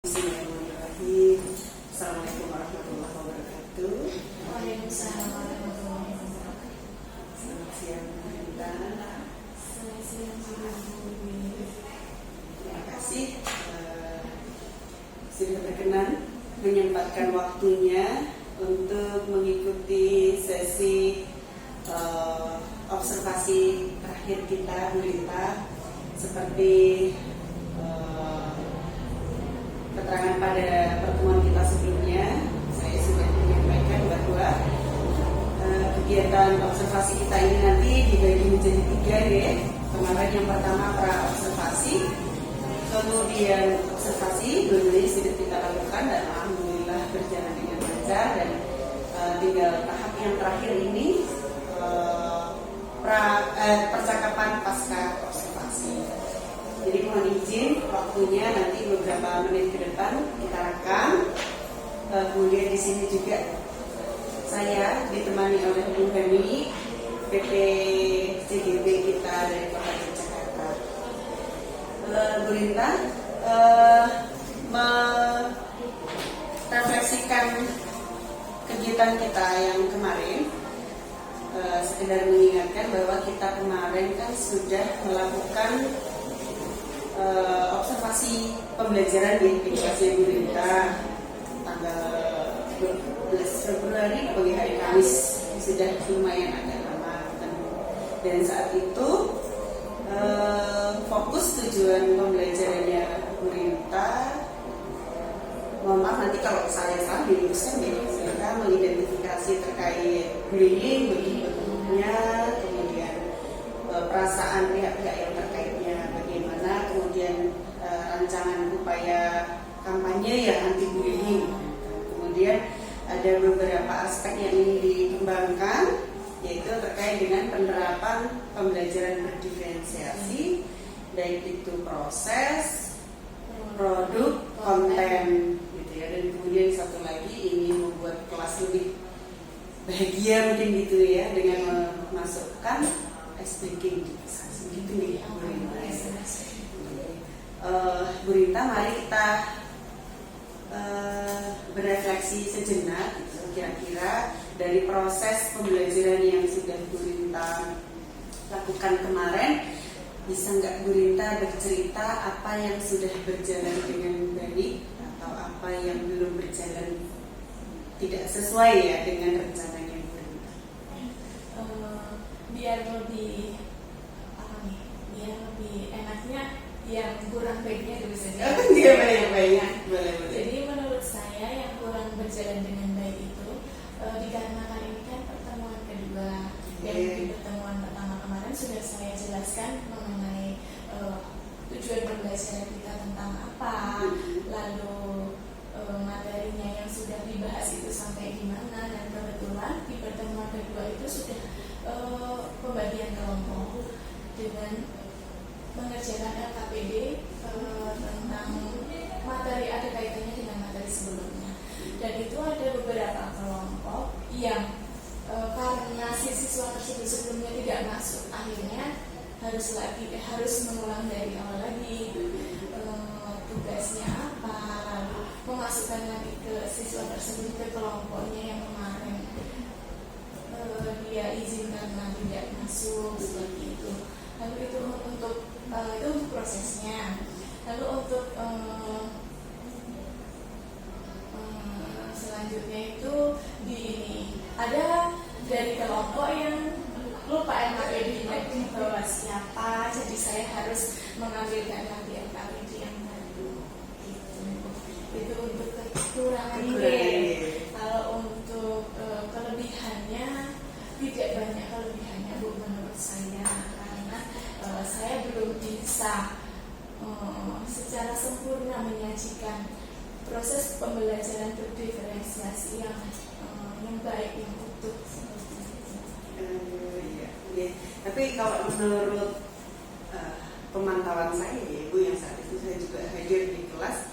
Bismillahirrahmanirrahim. Assalamualaikum warahmatullahi wabarakatuh. Waalaikumsalam warahmatullahi wabarakatuh. Selamat siang Bu Rita. Selamat siang Bu. Terima kasih sudah berkenan menyempatkan waktunya untuk mengikuti sesi observasi terakhir kita Bu Rita. Seperti keterangan pada pertemuan kita sebelumnya, saya sudah menyampaikan bahwa kegiatan observasi kita ini nanti dibagi menjadi 3 ya. Kemarin yang pertama pra observasi, kemudian observasi dua-duanya sudah kita lakukan dan alhamdulillah berjalan dengan lancar, dan tinggal tahap yang terakhir ini percakapan pasca observasi. Jadi mohon izin waktunya nanti beberapa menit ke depan kita rekam. Kemudian di sini juga saya ditemani oleh Bu Hani, PP CGB kita dari Kota Jakarta. Bu Rita merefleksikan kegiatan kita yang kemarin. Sekedar mengingatkan bahwa kita kemarin kan sudah melakukan observasi pembelajaran di edukasi Bu Rita tanggal 12 Februari pagi hari Kamis, sudah lumayan agak lama, dan saat itu fokus tujuan pembelajarannya Bu Rita, mohon maaf nanti kalau saya salah diluruskan ya, kita mengidentifikasi terkait bullying, bentuknya, kemudian perasaan pihak-pihak yang terkaitnya bagaimana, kemudian rancangan upaya kampanye yang anti bullying. Kemudian ada beberapa aspek yang ingin dikembangkan, yaitu terkait dengan penerapan pembelajaran berdiferensiasi, baik itu proses, produk, konten gitu ya. Dan kemudian satu lagi ingin membuat kelas lebih bahagia mungkin gitu ya, dengan memasukkan speaking gitu nih Bu Rita. Bu Rita, mari kita berefleksi sejenak gitu, kira-kira dari proses pembelajaran yang sudah Bu Rita lakukan kemarin, bisa nggak Bu Rita bercerita apa yang sudah berjalan dengan baik atau apa yang belum berjalan tidak sesuai ya dengan rencananya Bu Rita? Biar lebih biar lebih enaknya yang kurang baiknya dulu saja. Iya, baik. Boleh. Jadi menurut saya yang kurang berjalan dengan baik itu dikarenakan ini kan pertemuan kedua. Yang di pertemuan pertama kemarin sudah saya jelaskan mengenai tujuan pembelajaran kita tentang apa, lalu materinya yang sudah dibahas itu sampai di mana, dan kebetulan di pertemuan kedua itu sudah pembagian kelompok dengan mengerjakan LKPD tentang materi, ada kaitannya dengan materi sebelumnya, dan itu ada beberapa kelompok yang karena siswa tersebut sebelumnya tidak masuk, akhirnya harus mengulang dari awal lagi tugasnya apa, lalu memasukkan lagi ke siswa tersebut ke kelompoknya yang kemarin dia izinkan tidak masuk, seperti itu. Lalu itu untuk prosesnya. Lalu untuk selanjutnya itu ada dari kelompok yang lupa LKPD-nya bahwa siapa, jadi saya harus mengambilkan lagi LKPD yang baru. Itu untuk kekurangannya. Kalau untuk kelebihannya tidak banyak kelebihannya Bu, menurut saya, karena saya belum bisa secara sempurna menyajikan proses pembelajaran berdiferensiasi yang baik, yang utuh. Iya. Tapi kalau menurut pemantauan saya ya Bu, yang saat itu saya juga hadir di kelas,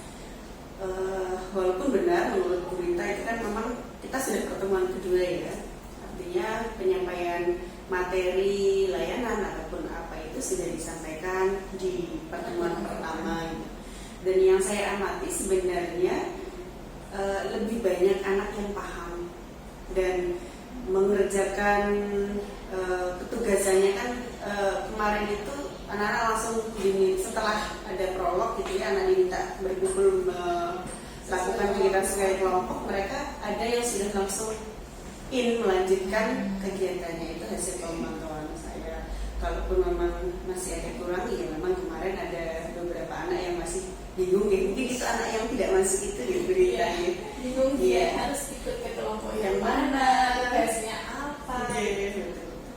walaupun benar menurut Bu Rita itu kan memang kita sudah pertemuan kedua ya, artinya penyampaian materi layanan ataupun apa itu sudah disampaikan di pertemuan pertama gitu. Dan yang saya amati sebenarnya lebih banyak anak yang paham dan mengerjakan petugasannya kan. Kemarin itu anak-anak langsung setelah ada prolog gitu ya, anak diminta berkumpul melakukan kegiatan sebagai kelompok, mereka ada yang sudah langsung melanjutkan kegiatannya. Itu hasil pemantauan saya. Kalaupun memang masih ada kurang, ya memang kemarin ada beberapa anak yang masih bingung ya, mungkin itu anak yang tidak masuk itu ya beritanya. Bingung dia harus ikut ke kelompok yang mana, tugasnya apa.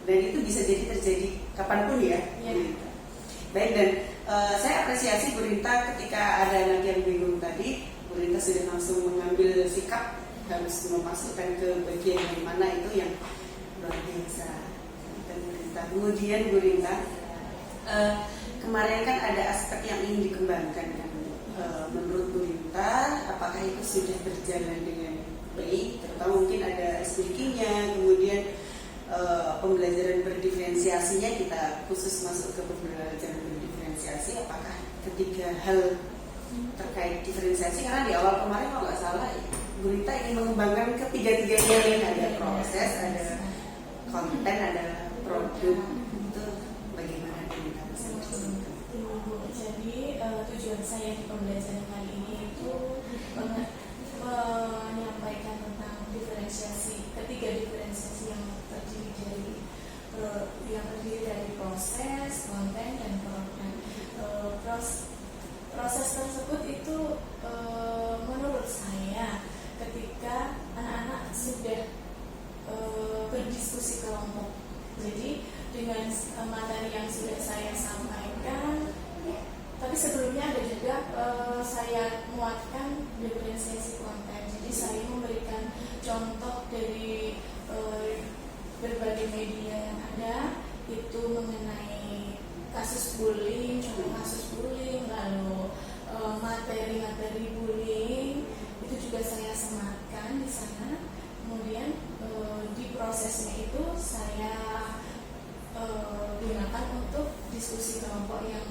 Dan itu bisa jadi terjadi kapanpun ya. Baik, dan saya apresiasi Bu Rinta ketika ada anak yang bingung tadi, Bu Rinta sudah langsung mengambil sikap harus memasukkan ke bagian yang mana, itu yang luar biasa. Dan Bu Rinta. Kemudian Bu Rinta, kemarin kan ada aspek yang ingin dikembangkan kan. Menurut Bu Rinta, apakah itu sudah berjalan dengan baik? Terutama mungkin ada speaking-nya, kemudian pembelajaran berdiferensiasinya, kita khusus masuk ke pembelajaran berdiferensiasi. Apakah ketiga hal terkait diferensiasi, karena di awal kemarin kalau nggak salah Bu Rita ingin mengembangkan ketiga-tiganya, yang ada proses, ada konten, ada produk. Itu bagaimana Bu Rita bisa menjelaskan? Jadi tujuan saya di pembelajaran kali ini itu menyampaikan tentang diferensiasi, ketiga diferensiasi yang terdiri dari proses, konten, dan program. Proses tersebut itu menurut saya ketika anak-anak sudah berdiskusi kelompok. Jadi dengan materi yang sudah saya sampaikan, tapi sebelumnya ada juga saya muatkan diferensiasi konten. Jadi saya memberikan contoh dari berbagai media yang ada, itu mengenai kasus bullying, contoh kasus bullying, lalu materi-materi bullying itu juga saya sematkan di sana. Kemudian di prosesnya itu saya gunakan untuk diskusi kelompok yang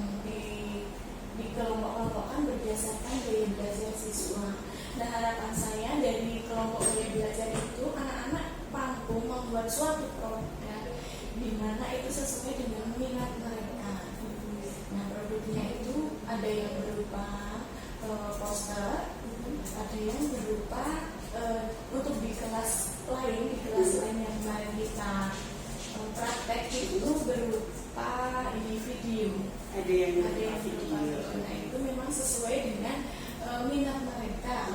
dikelompok-kelompokkan berdasarkan gaya belajar siswa. Nah, harapan saya dari kelompok gaya belajar itu anak-anak mampu membuat suatu produk di mana itu sesuai dengan minat mereka. Nah, produknya itu ada yang berupa poster, ada yang berupa untuk di kelas lain, yang kemarin kita praktek itu berupa video. Ada yang berupa video. Nah, itu memang sesuai dengan minat mereka.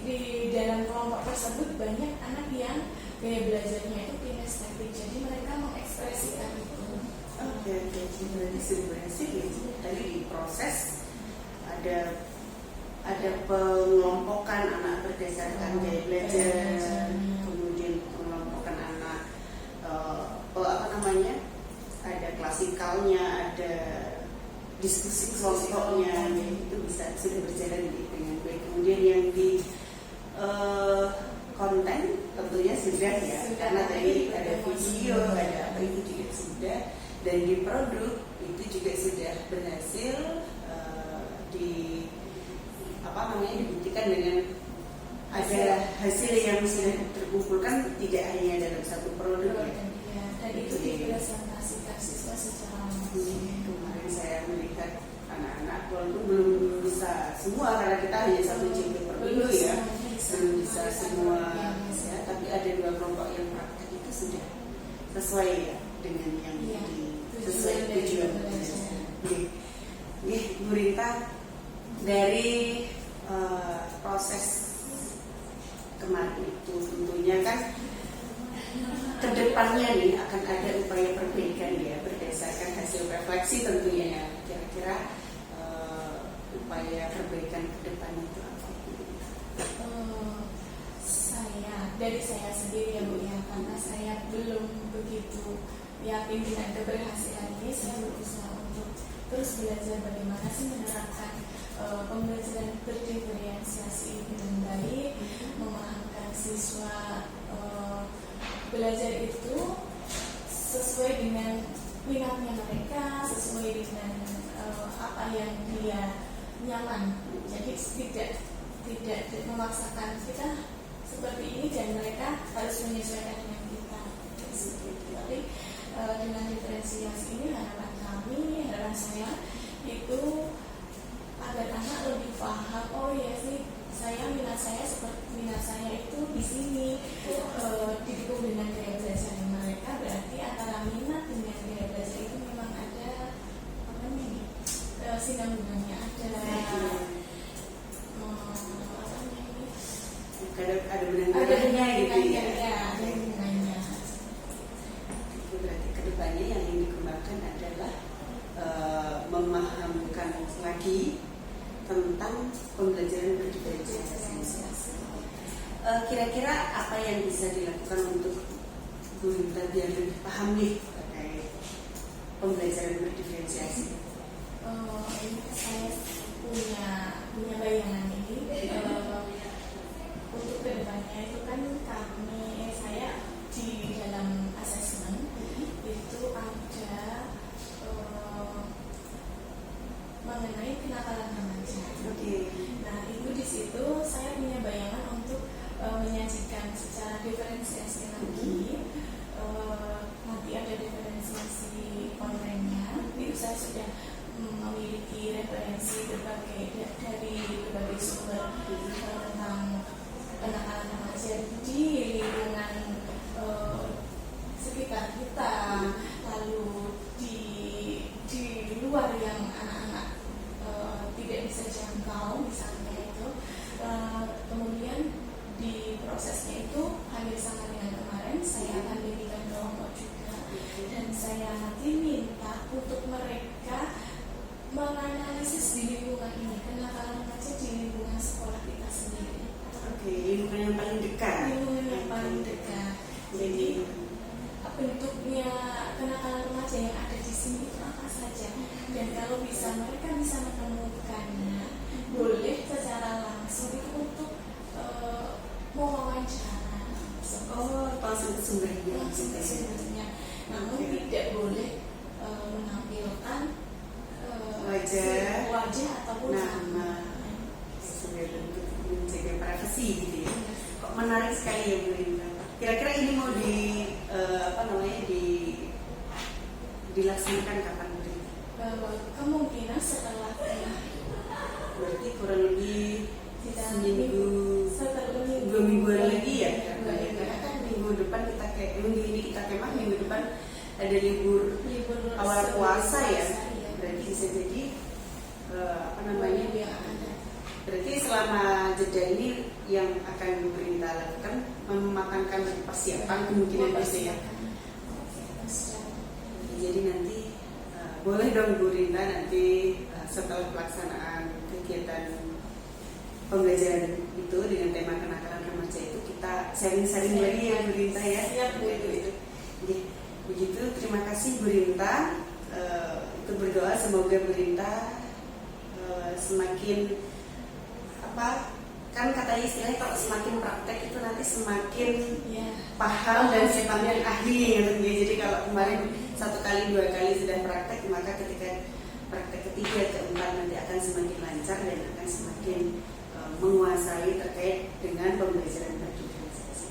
Di dalam kelompok tersebut banyak anak yang gaya belajarnya itu kinestetik, jadi mereka mengekspresikan itu. Oke, berarti sebenarnya ya. Tadi di proses ada pengelompokan anak berdasarkan gaya belajar, kemudian pengelompokan anak ada klasikalnya, ada diskusi kelompoknya, itu sudah berjalan dengan baik. Kemudian yang di konten tentunya sudah ya, karena tadi ada video, ada apa, itu juga sudah. Dan di produk itu juga sudah berhasil dibuktikan dengan ada hasil yang sudah terkumpulkan, tidak hanya dalam satu produk ya. Dan itu dipresentasikan siswa secara kemarin saya melihat anak-anak walaupun belum bisa semua, karena kita hanya satu JP per minggu ya, belum bisa semua ya, tapi ada 2 kelompok yang praktek itu sudah sesuai ya dengan yang sesuai tujuan. Bu Rita, dari proses kemarin itu tentunya kan kedepannya nih akan ada upaya perbaikan ya, berdasarkan hasil refleksi tentunya ya. Kira-kira upaya perbaikan ke depan itu apa? Dari saya sendiri ya Bu ya, karena saya belum begitu yakin dengan keberhasilan ini, saya berusaha untuk terus belajar bagaimana sih menerapkan pembelajaran berdiferensiasi ini dengan baik, memahamkan siswa belajar itu sesuai dengan minatnya mereka, sesuai dengan apa yang dia nyaman. Jadi tidak memaksakan kita seperti ini dan mereka harus menyesuaikan dengan kita. Tapi dengan diferensiasi ini harapan saya itu agar anak lebih paham, oh ya sih minat saya itu di sini, didukung dengan gaya belajar mereka, berarti antara minat dengan gaya belajar itu memang ada sinambungannya, ada benang-benangnya gitu ya. Ada benangnya. Itu berarti kedepannya yang ingin dikembangkan adalah memahamkan lagi tentang pembelajaran berdiferensiasi. Kira-kira apa yang bisa dilakukan untuk guru biar lebih paham nih terkait pembelajaran berdiferensiasi? Ini saya punya bayangan ini. Untuk kedepannya itu kan saya di dalam asesmen itu ada mengenai kenakalan remaja. Nah itu di situ saya punya bayangan untuk menyajikan secara diferensiasi lagi. Nanti ada diferensiasi kontennya. Itu saya sudah memiliki referensi dari berbagai sumber tentang kenakalan remaja di lingkungan sekitar kita, lalu di luar yang anak-anak tidak bisa jangkau misalnya itu. Kemudian di prosesnya itu hampir sama dengan kemarin, saya akan berikan kelompok juga, dan saya nanti minta untuk mereka menganalisis di lingkungan ini, kenakalan remaja di lingkungan sekolah kita sendiri. Lingkungan yang paling dekat. Jadi bentuknya kenakalan remaja yang ada di sini itu apa saja, dan kalau mereka bisa menemukannya, boleh secara langsung itu untuk mewawancara. Langsung ke sumbernya. Namun tidak boleh menampilkan wajah ataupun nama sebagai bentuk menjaga privasi gitu ya. Kok menarik sekali ya Bu Rinda. Kira-kira ini mau dilaksanakan kapan Bu Rinda? Kemungkinan setelah berarti kurang lebih seminggu, setelah 2 mingguan lagi ya. Karena kan minggu depan minggu ini kita kemah, minggu depan ada libur awal puasa ya. Berarti bisa jadi berarti selama jeda ini yang akan Bu Rinda lakukan memakankan persiapan kemungkinan bisa ya. Jadi nanti boleh dong Bu Rinda nanti setelah pelaksanaan kegiatan pembelajaran itu dengan tema kenakalan remaja itu kita sharing-sharing lagi ya Bu Rinda ya. Begitu, terima kasih Bu Rinda. Itu berdoa semoga Bu Rinda semakin kan katanya istilahnya kalau semakin praktek itu nanti semakin paham dan semakin ahli ya. Jadi kalau kemarin 1 kali 2 kali sudah praktek, maka ketika praktek ketiga keempat nanti akan semakin lancar dan akan semakin menguasai terkait dengan pembelajaran berdiferensiasi.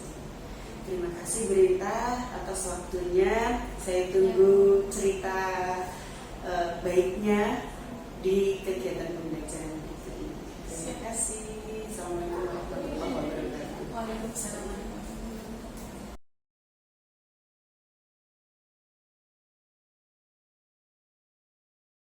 Terima kasih Bu Rinda atas waktunya. Saya tunggu cerita baiknya di kegiatan pembelajaran berikut ini. Terima kasih. Assalamualaikum warahmatullahi wabarakatuh. Waalaikumsalam.